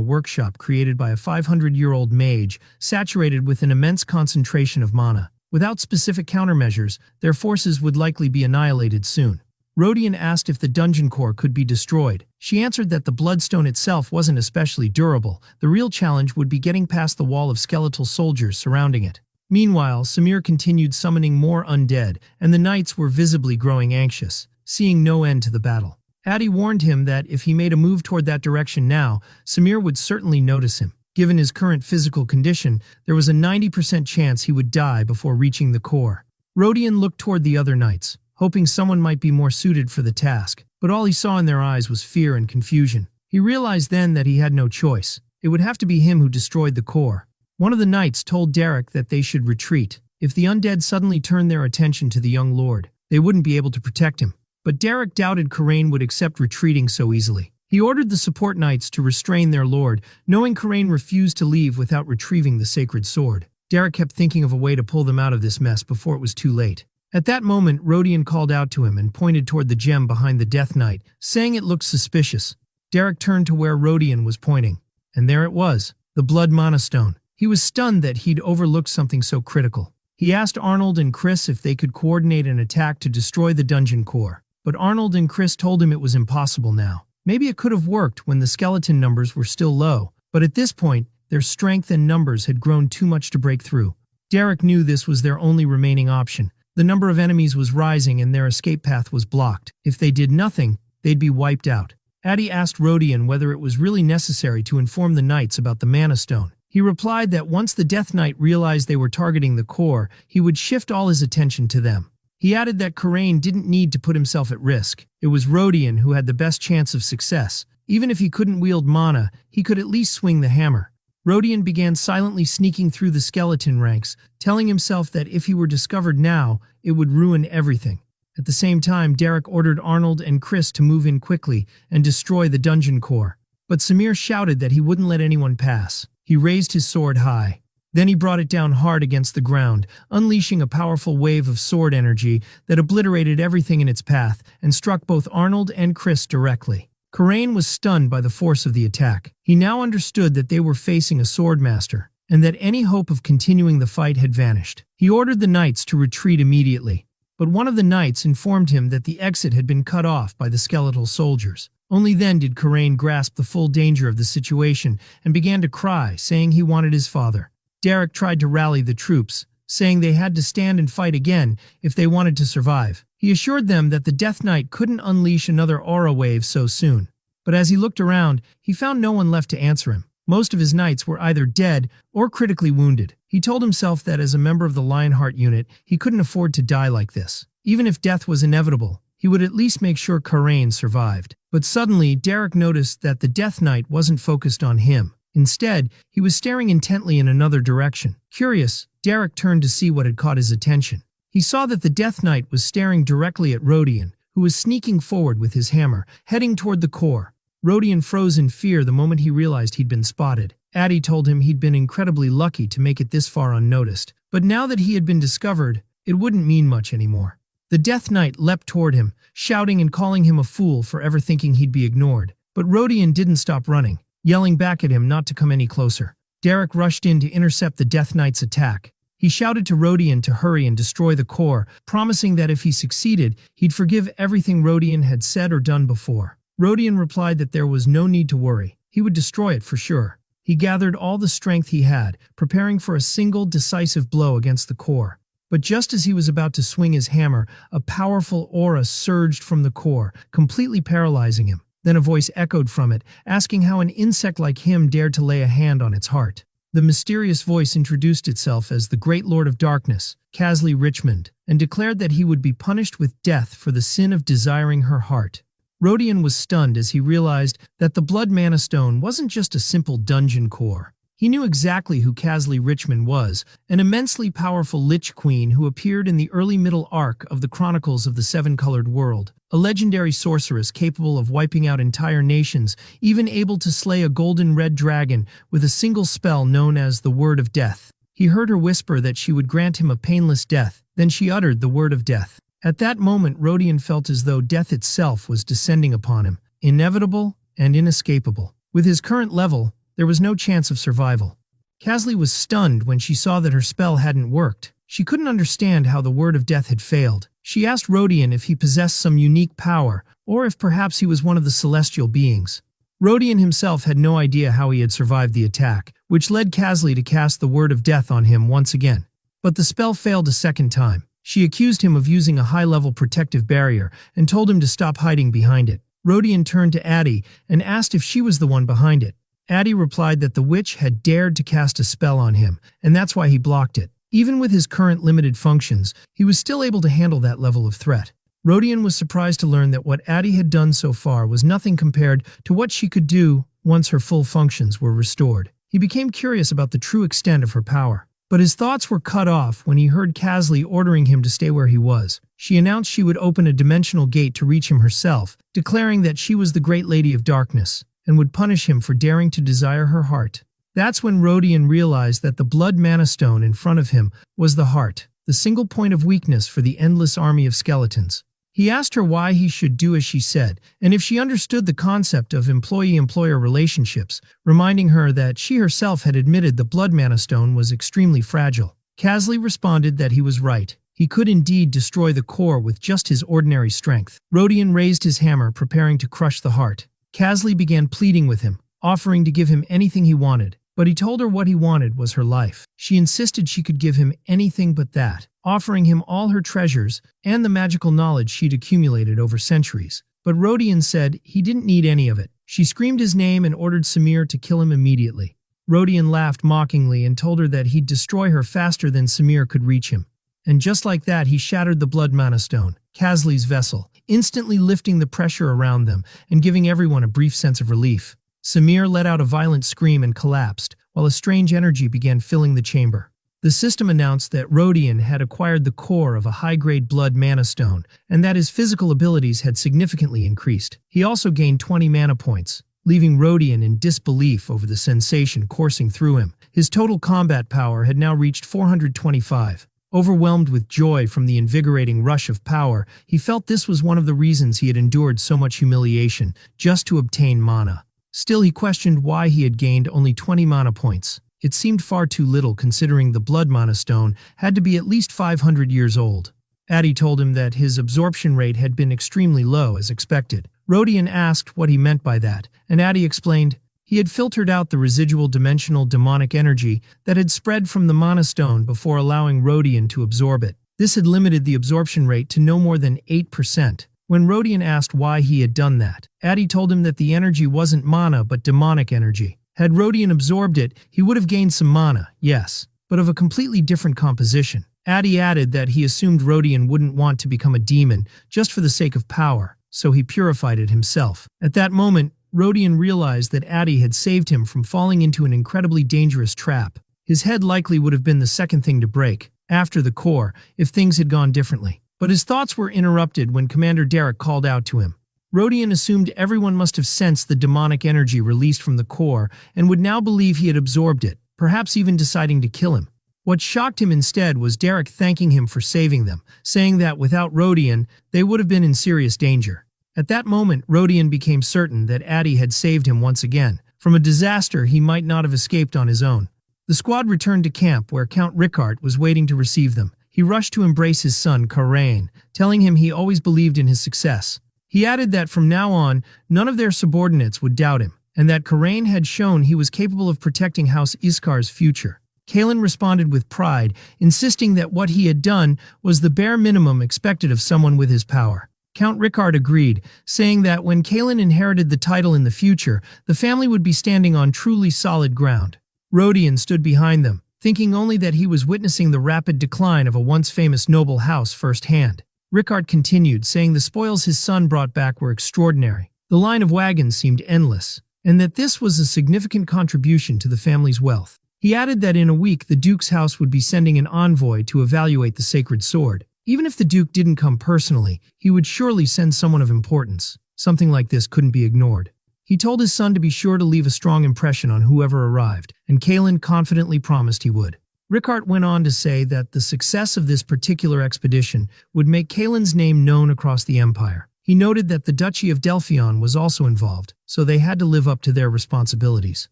workshop created by a 500-year-old mage, saturated with an immense concentration of mana. Without specific countermeasures, their forces would likely be annihilated soon. Rodion asked if the dungeon core could be destroyed. She answered that the bloodstone itself wasn't especially durable. The real challenge would be getting past the wall of skeletal soldiers surrounding it. Meanwhile, Samir continued summoning more undead, and the knights were visibly growing anxious, seeing no end to the battle. Addy warned him that if he made a move toward that direction now, Samir would certainly notice him. Given his current physical condition, there was a 90% chance he would die before reaching the core. Rodion looked toward the other knights, hoping someone might be more suited for the task, but all he saw in their eyes was fear and confusion. He realized then that he had no choice. It would have to be him who destroyed the core. One of the knights told Derek that they should retreat. If the undead suddenly turned their attention to the young lord, they wouldn't be able to protect him. But Derek doubted Karain would accept retreating so easily. He ordered the support knights to restrain their lord, knowing Karain refused to leave without retrieving the sacred sword. Derek kept thinking of a way to pull them out of this mess before it was too late. At that moment, Rodion called out to him and pointed toward the gem behind the Death Knight, saying it looked suspicious. Derek turned to where Rodion was pointing, and there it was, the Blood Mana Stone. He was stunned that he'd overlooked something so critical. He asked Arnold and Chris if they could coordinate an attack to destroy the dungeon core, but Arnold and Chris told him it was impossible now. Maybe it could have worked when the skeleton numbers were still low, but at this point, their strength and numbers had grown too much to break through. Derek knew this was their only remaining option. The number of enemies was rising and their escape path was blocked. If they did nothing, they'd be wiped out. Addy asked Rodion whether it was really necessary to inform the knights about the Mana Stone. He replied that once the Death Knight realized they were targeting the core, he would shift all his attention to them. He added that Karain didn't need to put himself at risk. It was Rodion who had the best chance of success. Even if he couldn't wield mana, he could at least swing the hammer. Rodion began silently sneaking through the skeleton ranks, telling himself that if he were discovered now, it would ruin everything. At the same time, Derek ordered Arnold and Chris to move in quickly and destroy the dungeon core. But Samir shouted that he wouldn't let anyone pass. He raised his sword high. Then he brought it down hard against the ground, unleashing a powerful wave of sword energy that obliterated everything in its path and struck both Arnold and Chris directly. Karain was stunned by the force of the attack. He now understood that they were facing a swordmaster, and that any hope of continuing the fight had vanished. He ordered the knights to retreat immediately, but one of the knights informed him that the exit had been cut off by the skeletal soldiers. Only then did Karain grasp the full danger of the situation and began to cry, saying he wanted his father. Derek tried to rally the troops, saying they had to stand and fight again if they wanted to survive. He assured them that the Death Knight couldn't unleash another aura wave so soon. But as he looked around, he found no one left to answer him. Most of his knights were either dead or critically wounded. He told himself that as a member of the Lionheart unit, he couldn't afford to die like this. Even if death was inevitable, he would at least make sure Karain survived. But suddenly, Derek noticed that the Death Knight wasn't focused on him. Instead, he was staring intently in another direction. Curious, Derek turned to see what had caught his attention. He saw that the Death Knight was staring directly at Rodion, who was sneaking forward with his hammer, heading toward the core. Rodion froze in fear the moment he realized he'd been spotted. Addy told him he'd been incredibly lucky to make it this far unnoticed, but now that he had been discovered, it wouldn't mean much anymore. The Death Knight leapt toward him, shouting and calling him a fool for ever thinking he'd be ignored. But Rodion didn't stop running, yelling back at him not to come any closer. Derek rushed in to intercept the Death Knight's attack. He shouted to Rodion to hurry and destroy the core, promising that if he succeeded, he'd forgive everything Rodion had said or done before. Rodion replied that there was no need to worry. He would destroy it for sure. He gathered all the strength he had, preparing for a single decisive blow against the core. But just as he was about to swing his hammer, a powerful aura surged from the core, completely paralyzing him. Then a voice echoed from it, asking how an insect like him dared to lay a hand on its heart. The mysterious voice introduced itself as the Great Lord of Darkness, Casley Richmond, and declared that he would be punished with death for the sin of desiring her heart. Rodion was stunned as he realized that the Blood Mana Stone wasn't just a simple dungeon core. He knew exactly who Casley Richmond was, an immensely powerful Lich Queen who appeared in the early middle arc of the Chronicles of the Seven-Colored World, a legendary sorceress capable of wiping out entire nations, even able to slay a golden red dragon with a single spell known as the Word of Death. He heard her whisper that she would grant him a painless death, then she uttered the word of death. At that moment, Rodion felt as though death itself was descending upon him, inevitable and inescapable. With his current level, there was no chance of survival. Kasley was stunned when she saw that her spell hadn't worked. She couldn't understand how the word of death had failed. She asked Rodion if he possessed some unique power, or if perhaps he was one of the celestial beings. Rodion himself had no idea how he had survived the attack, which led Kasley to cast the word of death on him once again. But the spell failed a second time. She accused him of using a high-level protective barrier and told him to stop hiding behind it. Rodion turned to Addie and asked if she was the one behind it. Addie replied that the witch had dared to cast a spell on him, and that's why he blocked it. Even with his current limited functions, he was still able to handle that level of threat. Rodion was surprised to learn that what Addie had done so far was nothing compared to what she could do once her full functions were restored. He became curious about the true extent of her power. But his thoughts were cut off when he heard Kasley ordering him to stay where he was. She announced she would open a dimensional gate to reach him herself, declaring that she was the Great Lady of Darkness, and would punish him for daring to desire her heart. That's when Rodion realized that the blood mana stone in front of him was the heart, the single point of weakness for the endless army of skeletons. He asked her why he should do as she said, and if she understood the concept of employee-employer relationships, reminding her that she herself had admitted the blood mana stone was extremely fragile. Kasley responded that he was right. He could indeed destroy the core with just his ordinary strength. Rodion raised his hammer, preparing to crush the heart. Kasley began pleading with him, offering to give him anything he wanted, but he told her what he wanted was her life. She insisted she could give him anything but that, offering him all her treasures and the magical knowledge she'd accumulated over centuries. But Rodion said he didn't need any of it. She screamed his name and ordered Samir to kill him immediately. Rodion laughed mockingly and told her that he'd destroy her faster than Samir could reach him. And just like that, he shattered the blood mana stone, Kasley's vessel, instantly lifting the pressure around them and giving everyone a brief sense of relief. Samir let out a violent scream and collapsed, while a strange energy began filling the chamber. The system announced that Rodion had acquired the core of a high-grade blood mana stone, and that his physical abilities had significantly increased. He also gained 20 mana points, leaving Rodion in disbelief over the sensation coursing through him. His total combat power had now reached 425. Overwhelmed with joy from the invigorating rush of power, he felt this was one of the reasons he had endured so much humiliation, just to obtain mana. Still, he questioned why he had gained only 20 mana points. It seemed far too little considering the blood mana stone had to be at least 500 years old. Addie told him that his absorption rate had been extremely low as expected. Rodion asked what he meant by that, and Addie explained he had filtered out the residual dimensional demonic energy that had spread from the mana stone before allowing Rodion to absorb it. This had limited the absorption rate to no more than 8%. When Rodion asked why he had done that, Addie told him that the energy wasn't mana but demonic energy. Had Rodion absorbed it, he would have gained some mana, yes, but of a completely different composition. Addie added that he assumed Rodion wouldn't want to become a demon just for the sake of power, so he purified it himself. At that moment, Rodion realized that Addie had saved him from falling into an incredibly dangerous trap. His head likely would have been the second thing to break, after the core, if things had gone differently. But his thoughts were interrupted when Commander Derek called out to him. Rodion assumed everyone must have sensed the demonic energy released from the core and would now believe he had absorbed it, perhaps even deciding to kill him. What shocked him instead was Derek thanking him for saving them, saying that without Rodion, they would have been in serious danger. At that moment, Rodion became certain that Addie had saved him once again, from a disaster he might not have escaped on his own. The squad returned to camp where Count Rickard was waiting to receive them. He rushed to embrace his son, Karain, telling him he always believed in his success. He added that from now on, none of their subordinates would doubt him, and that Karain had shown he was capable of protecting House Iskar's future. Kalen responded with pride, insisting that what he had done was the bare minimum expected of someone with his power. Count Rickard agreed, saying that when Kalen inherited the title in the future, the family would be standing on truly solid ground. Rodion stood behind them, thinking only that he was witnessing the rapid decline of a once famous noble house firsthand. Rickard continued, saying the spoils his son brought back were extraordinary. The line of wagons seemed endless, and that this was a significant contribution to the family's wealth. He added that in a week the Duke's house would be sending an envoy to evaluate the sacred sword. Even if the Duke didn't come personally, he would surely send someone of importance. Something like this couldn't be ignored. He told his son to be sure to leave a strong impression on whoever arrived, and Kalen confidently promised he would. Rickard went on to say that the success of this particular expedition would make Kalen's name known across the empire. He noted that the Duchy of Delphion was also involved, so they had to live up to their responsibilities.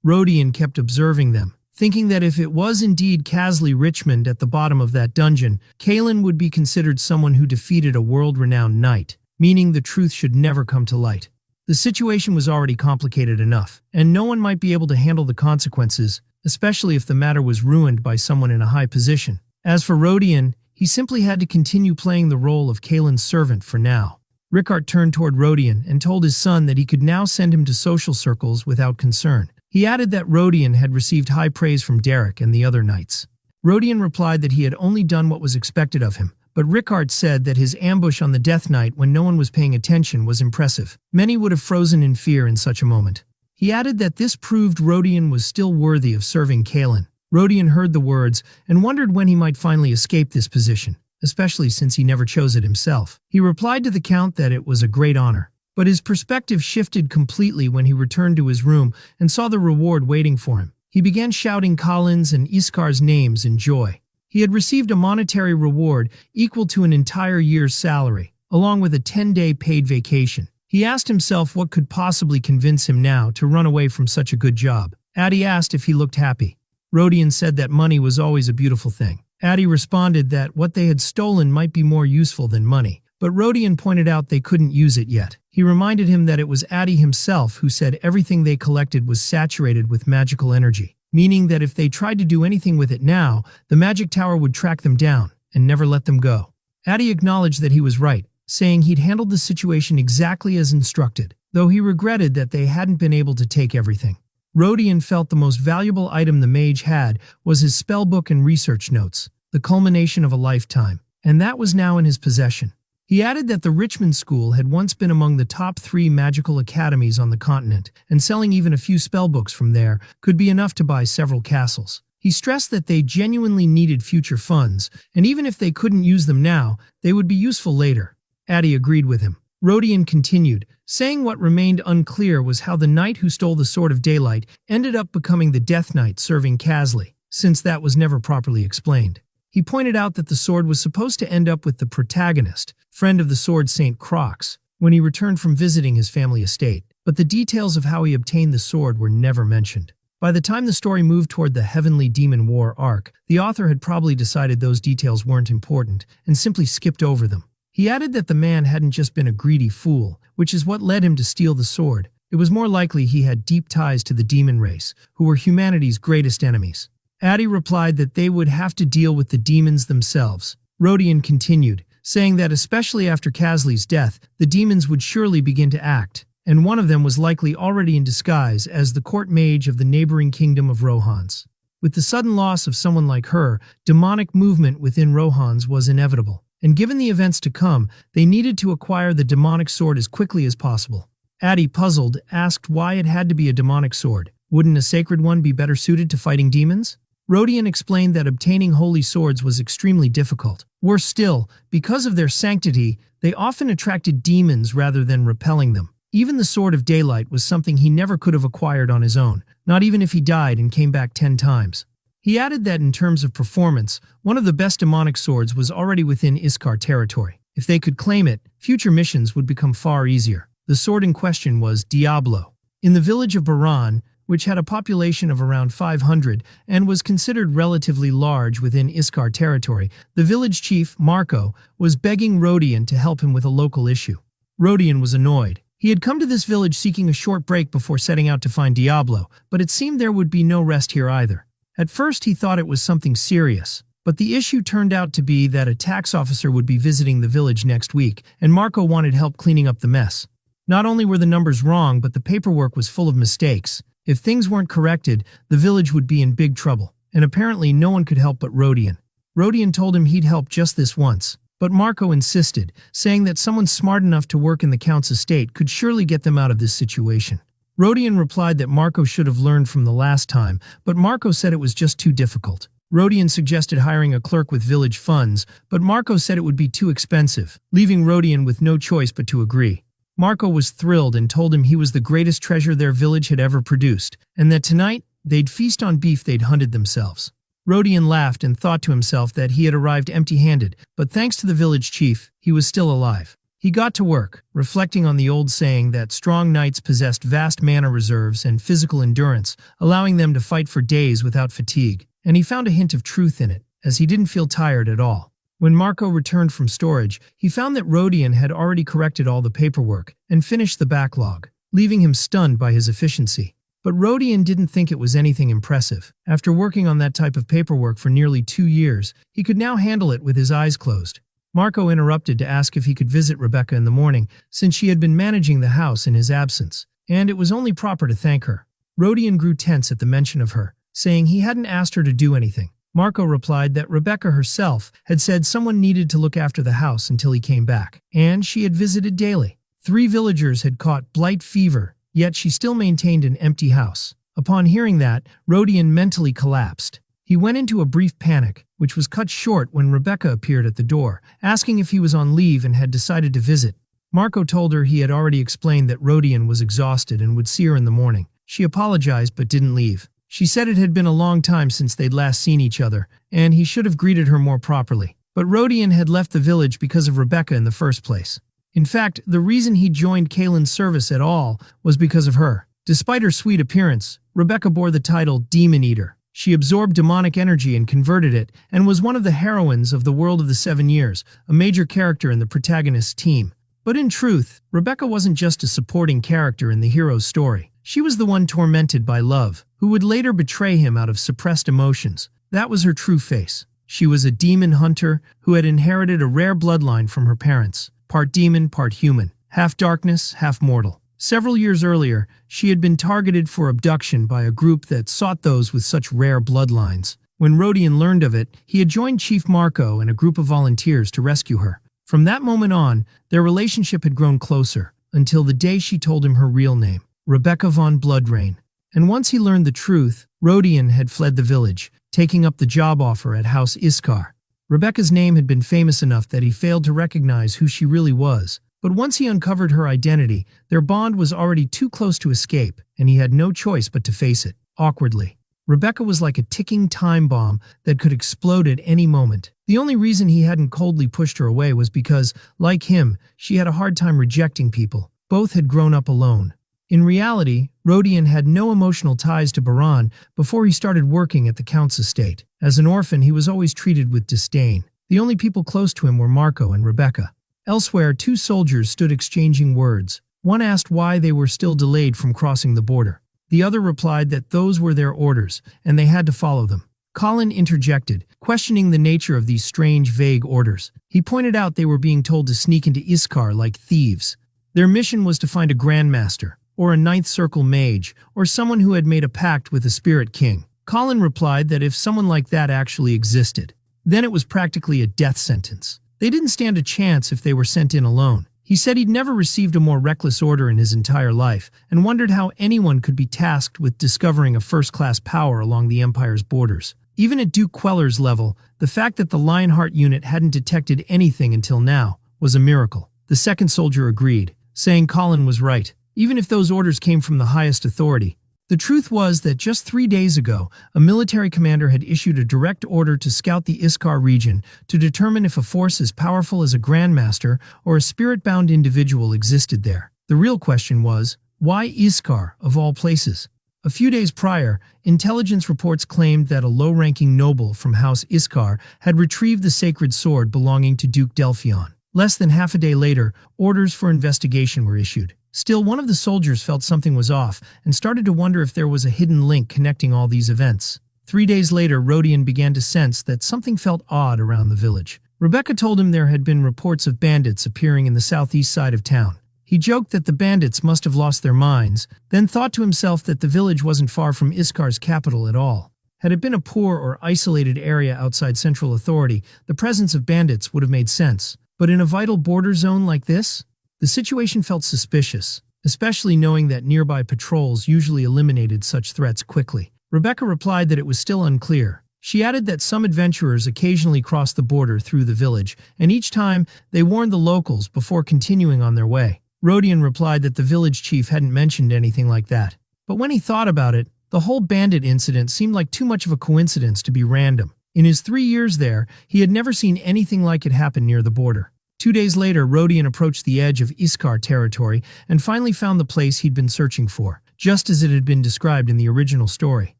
Rodion kept observing them, thinking that if it was indeed Casley Richmond at the bottom of that dungeon, Kalen would be considered someone who defeated a world-renowned knight, meaning the truth should never come to light. The situation was already complicated enough, and no one might be able to handle the consequences, especially if the matter was ruined by someone in a high position. As for Rodion, he simply had to continue playing the role of Kalen's servant for now. Rickard turned toward Rodion and told his son that he could now send him to social circles without concern. He added that Rodion had received high praise from Derek and the other knights. Rodion replied that he had only done what was expected of him, but Rickard said that his ambush on the Death Knight when no one was paying attention was impressive. Many would have frozen in fear in such a moment. He added that this proved Rodion was still worthy of serving Kalen. Rodion heard the words and wondered when he might finally escape this position, especially since he never chose it himself. He replied to the Count that it was a great honor, but his perspective shifted completely when he returned to his room and saw the reward waiting for him. He began shouting Colin's and Iskar's names in joy. He had received a monetary reward equal to an entire year's salary, along with a 10-day paid vacation. He asked himself what could possibly convince him now to run away from such a good job. Addie asked if he looked happy. Rodion said that money was always a beautiful thing. Addie responded that what they had stolen might be more useful than money, but Rodion pointed out they couldn't use it yet. He reminded him that it was Addie himself who said everything they collected was saturated with magical energy, meaning that if they tried to do anything with it now, the magic tower would track them down and never let them go. Addie acknowledged that he was right, saying he'd handled the situation exactly as instructed, though he regretted that they hadn't been able to take everything. Rodion felt the most valuable item the mage had was his spellbook and research notes, the culmination of a lifetime, and that was now in his possession. He added that the Richmond School had once been among the top 3 magical academies on the continent, and selling even a few spellbooks from there could be enough to buy several castles. He stressed that they genuinely needed future funds, and even if they couldn't use them now, they would be useful later. Addie agreed with him. Rodion continued, saying what remained unclear was how the knight who stole the Sword of Daylight ended up becoming the Death Knight serving Casley, since that was never properly explained. He pointed out that the sword was supposed to end up with the protagonist, friend of the sword St. Croix, when he returned from visiting his family estate, but the details of how he obtained the sword were never mentioned. By the time the story moved toward the Heavenly Demon War arc, the author had probably decided those details weren't important and simply skipped over them. He added that the man hadn't just been a greedy fool, which is what led him to steal the sword. It was more likely he had deep ties to the demon race, who were humanity's greatest enemies. Addie replied that they would have to deal with the demons themselves. Rodion continued, saying that especially after Casley's death, the demons would surely begin to act, and one of them was likely already in disguise as the court mage of the neighboring kingdom of Rohans. With the sudden loss of someone like her, demonic movement within Rohans was inevitable, and given the events to come, they needed to acquire the demonic sword as quickly as possible. Addie, puzzled, asked why it had to be a demonic sword. Wouldn't a sacred one be better suited to fighting demons? Rodion explained that obtaining holy swords was extremely difficult. Worse still, because of their sanctity, they often attracted demons rather than repelling them. Even the Sword of Daylight was something he never could have acquired on his own, not even if he died and came back 10 times. He added that in terms of performance, one of the best demonic swords was already within Iskar territory. If they could claim it, future missions would become far easier. The sword in question was Diablo. In the village of Baran, which had a population of around 500 and was considered relatively large within Iskar territory, the village chief, Marco, was begging Rodion to help him with a local issue. Rodion was annoyed. He had come to this village seeking a short break before setting out to find Diablo, but it seemed there would be no rest here either. At first he thought it was something serious, but the issue turned out to be that a tax officer would be visiting the village next week, and Marco wanted help cleaning up the mess. Not only were the numbers wrong, but the paperwork was full of mistakes. If things weren't corrected, the village would be in big trouble, and apparently no one could help but Rodion. Rodion told him he'd help just this once, but Marco insisted, saying that someone smart enough to work in the Count's estate could surely get them out of this situation. Rodion replied that Marco should have learned from the last time, but Marco said it was just too difficult. Rodion suggested hiring a clerk with village funds, but Marco said it would be too expensive, leaving Rodion with no choice but to agree. Marco was thrilled and told him he was the greatest treasure their village had ever produced, and that tonight, they'd feast on beef they'd hunted themselves. Rodion laughed and thought to himself that he had arrived empty-handed, but thanks to the village chief, he was still alive. He got to work, reflecting on the old saying that strong knights possessed vast mana reserves and physical endurance, allowing them to fight for days without fatigue. And he found a hint of truth in it, as he didn't feel tired at all. When Marco returned from storage, he found that Rodion had already corrected all the paperwork and finished the backlog, leaving him stunned by his efficiency. But Rodion didn't think it was anything impressive. After working on that type of paperwork for nearly 2 years, he could now handle it with his eyes closed. Marco interrupted to ask if he could visit Rebecca in the morning, since she had been managing the house in his absence, and it was only proper to thank her. Rodion grew tense at the mention of her, saying he hadn't asked her to do anything. Marco replied that Rebecca herself had said someone needed to look after the house until he came back, and she had visited daily. 3 villagers had caught blight fever, yet she still maintained an empty house. Upon hearing that, Rodion mentally collapsed. He went into a brief panic, which was cut short when Rebecca appeared at the door, asking if he was on leave and had decided to visit. Marco told her he had already explained that Rodion was exhausted and would see her in the morning. She apologized but didn't leave. She said it had been a long time since they'd last seen each other, and he should have greeted her more properly. But Rodion had left the village because of Rebecca in the first place. In fact, the reason he joined Kalen's service at all was because of her. Despite her sweet appearance, Rebecca bore the title Demon Eater. She absorbed demonic energy and converted it, and was one of the heroines of the World of the 7 Years, a major character in the protagonist's team. But in truth, Rebecca wasn't just a supporting character in the hero's story. She was the one tormented by love, who would later betray him out of suppressed emotions. That was her true face. She was a demon hunter who had inherited a rare bloodline from her parents, part demon, part human, half darkness, half mortal. Several years earlier, she had been targeted for abduction by a group that sought those with such rare bloodlines. When Rodion learned of it, he had joined Chief Marco and a group of volunteers to rescue her. From that moment on, their relationship had grown closer, until the day she told him her real name, Rebecca von Bloodrain. And once he learned the truth, Rodion had fled the village, taking up the job offer at House Iskar. Rebecca's name had been famous enough that he failed to recognize who she really was. But once he uncovered her identity, their bond was already too close to escape, and he had no choice but to face it, awkwardly. Rebecca was like a ticking time bomb that could explode at any moment. The only reason he hadn't coldly pushed her away was because, like him, she had a hard time rejecting people. Both had grown up alone. In reality, Rodion had no emotional ties to Baran before he started working at the Count's estate. As an orphan, he was always treated with disdain. The only people close to him were Marco and Rebecca. Elsewhere, 2 soldiers stood exchanging words. One asked why they were still delayed from crossing the border. The other replied that those were their orders, and they had to follow them. Colin interjected, questioning the nature of these strange, vague orders. He pointed out they were being told to sneak into Iskar like thieves. Their mission was to find a Grandmaster, or a Ninth Circle mage, or someone who had made a pact with the Spirit King. Colin replied that if someone like that actually existed, then it was practically a death sentence. They didn't stand a chance if they were sent in alone. He said he'd never received a more reckless order in his entire life, and wondered how anyone could be tasked with discovering a first-class power along the Empire's borders. Even at Duke Queller's level, the fact that the Lionheart unit hadn't detected anything until now was a miracle. The second soldier agreed, saying Colin was right, even if those orders came from the highest authority. The truth was that just 3 days ago, a military commander had issued a direct order to scout the Iskar region to determine if a force as powerful as a Grandmaster or a spirit-bound individual existed there. The real question was, why Iskar, of all places? A few days prior, intelligence reports claimed that a low-ranking noble from House Iskar had retrieved the sacred sword belonging to Duke Delphion. Less than half a day later, orders for investigation were issued. Still, one of the soldiers felt something was off and started to wonder if there was a hidden link connecting all these events. 3 days later, Rodion began to sense that something felt odd around the village. Rebecca told him there had been reports of bandits appearing in the southeast side of town. He joked that the bandits must have lost their minds, then thought to himself that the village wasn't far from Iskar's capital at all. Had it been a poor or isolated area outside central authority, the presence of bandits would have made sense. But in a vital border zone like this, the situation felt suspicious, especially knowing that nearby patrols usually eliminated such threats quickly. Rebecca replied that it was still unclear. She added that some adventurers occasionally crossed the border through the village, and each time they warned the locals before continuing on their way. Rodion replied that the village chief hadn't mentioned anything like that. But when he thought about it, The whole bandit incident seemed like too much of a coincidence to be random. In his 3 years there, he had never seen anything like it happen near the border. 2 days later, Rodion approached the edge of Iskar territory and finally found the place he'd been searching for, just as it had been described in the original story.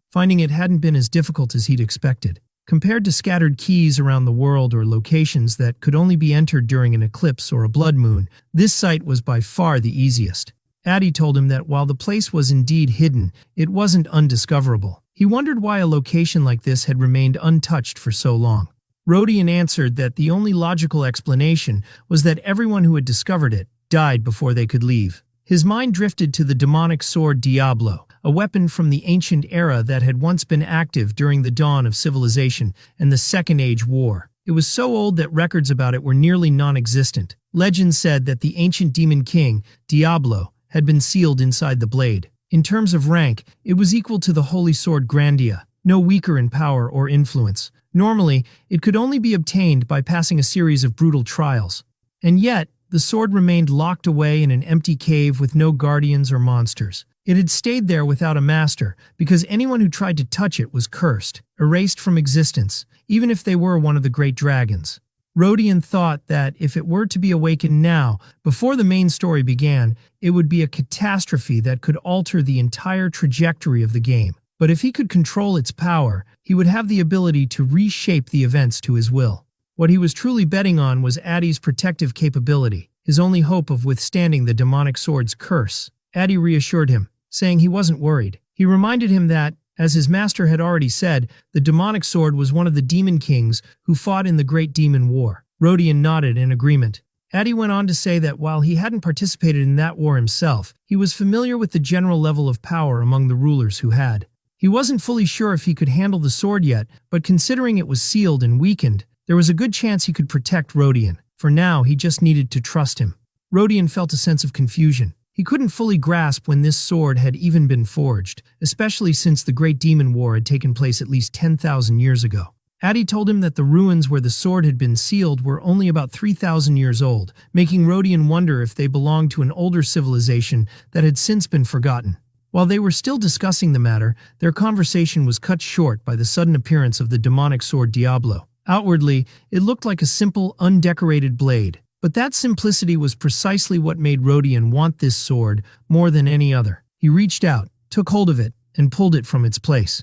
Finding it hadn't been as difficult as he'd expected. Compared to scattered keys around the world or locations that could only be entered during an eclipse or a blood moon, this site was by far the easiest. Addie told him that while the place was indeed hidden, it wasn't undiscoverable. He wondered why a location like this had remained untouched for so long. Rodion answered that the only logical explanation was that everyone who had discovered it died before they could leave. His mind drifted to the demonic sword Diablo, a weapon from the ancient era that had once been active during the dawn of civilization and the Second Age War. It was so old that records about it were nearly non-existent. Legend said that the ancient demon king, Diablo, had been sealed inside the blade. In terms of rank, it was equal to the holy sword Grandia, no weaker in power or influence. Normally, it could only be obtained by passing a series of brutal trials. And yet, the sword remained locked away in an empty cave with no guardians or monsters. It had stayed there without a master, because anyone who tried to touch it was cursed, erased from existence, even if they were one of the great dragons. Rodion thought that if it were to be awakened now, before the main story began, it would be a catastrophe that could alter the entire trajectory of the game. But if he could control its power, he would have the ability to reshape the events to his will. What he was truly betting on was Addie's protective capability, his only hope of withstanding the demonic sword's curse. Addie reassured him, saying he wasn't worried. He reminded him that, as his master had already said, the demonic sword was one of the demon kings who fought in the Great Demon War. Rodion nodded in agreement. Addie went on to say that while he hadn't participated in that war himself, he was familiar with the general level of power among the rulers who had. He wasn't fully sure if he could handle the sword yet, but considering it was sealed and weakened, there was a good chance he could protect Rodion. For now, he just needed to trust him. Rodion felt a sense of confusion. He couldn't fully grasp when this sword had even been forged, especially since the Great Demon War had taken place at least 10,000 years ago. Addie told him that the ruins where the sword had been sealed were only about 3,000 years old, making Rodion wonder if they belonged to an older civilization that had since been forgotten. While they were still discussing the matter, their conversation was cut short by the sudden appearance of the demonic sword Diablo. Outwardly, it looked like a simple, undecorated blade. But that simplicity was precisely what made Rodion want this sword more than any other. He reached out, took hold of it, and pulled it from its place.